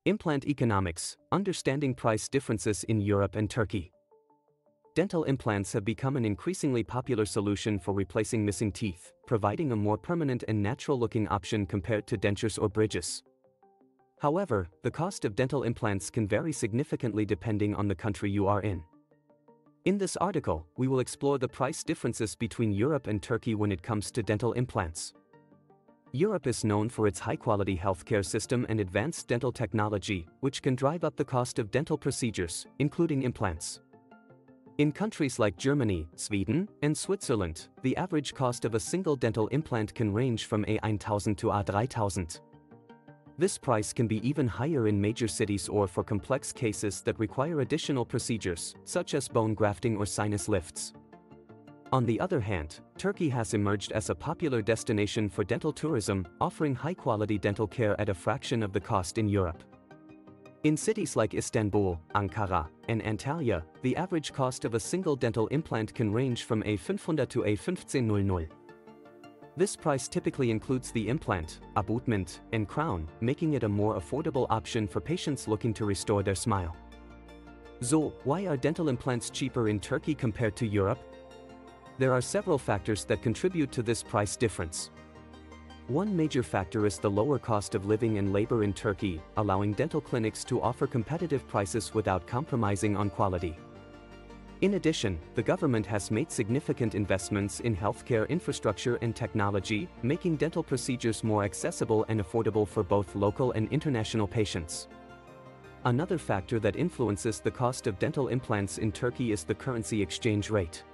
Implant Economics, Understanding Price Differences in Europe and Turkey. Dental implants have become an increasingly popular solution for replacing missing teeth, providing a more permanent and natural-looking option compared to dentures or bridges. However, the cost of dental implants can vary significantly depending on the country you are in. In this article, we will explore the price differences between Europe and Turkey when it comes to dental implants. Europe is known for its high-quality healthcare system and advanced dental technology, which can drive up the cost of dental procedures, including implants. In countries like Germany, Sweden, and Switzerland, the average cost of a single dental implant can range from A1000 to A3000. This price can be even higher in major cities or for complex cases that require additional procedures, such as bone grafting or sinus lifts. On the other hand, Turkey has emerged as a popular destination for dental tourism, offering high-quality dental care at a fraction of the cost in Europe. In cities like Istanbul, Ankara, and Antalya, the average cost of a single dental implant can range from A500 to A1500. This price typically includes the implant, abutment, and crown, making it a more affordable option for patients looking to restore their smile. So, why are dental implants cheaper in Turkey compared to Europe? There are several factors that contribute to this price difference. One major factor is the lower cost of living and labor in Turkey, allowing dental clinics to offer competitive prices without compromising on quality. In addition, the government has made significant investments in healthcare infrastructure and technology, making dental procedures more accessible and affordable for both local and international patients. Another factor that influences the cost of dental implants in Turkey is the currency exchange rate.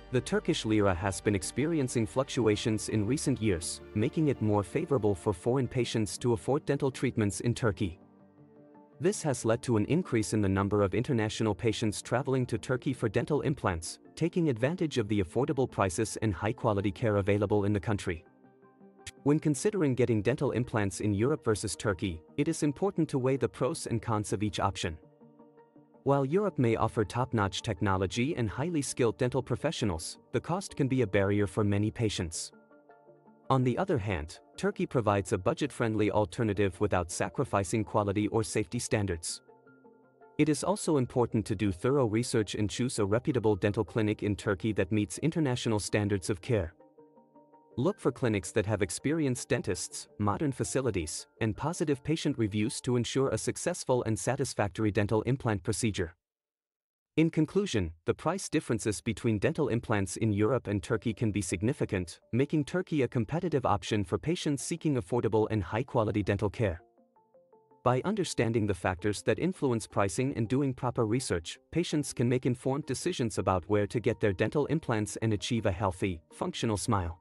The Turkish lira has been experiencing fluctuations in recent years, making it more favorable for foreign patients to afford dental treatments in Turkey. This has led to an increase in the number of international patients traveling to Turkey for dental implants, taking advantage of the affordable prices and high-quality care available in the country. When considering getting dental implants in Europe versus Turkey, it is important to weigh the pros and cons of each option. While Europe may offer top-notch technology and highly skilled dental professionals, the cost can be a barrier for many patients. On the other hand, Turkey provides a budget-friendly alternative without sacrificing quality or safety standards. It is also important to do thorough research and choose a reputable dental clinic in Turkey that meets international standards of care. Look for clinics that have experienced dentists, modern facilities, and positive patient reviews to ensure a successful and satisfactory dental implant procedure. In conclusion, the price differences between dental implants in Europe and Turkey can be significant, making Turkey a competitive option for patients seeking affordable and high-quality dental care. By understanding the factors that influence pricing and doing proper research, patients can make informed decisions about where to get their dental implants and achieve a healthy, functional smile.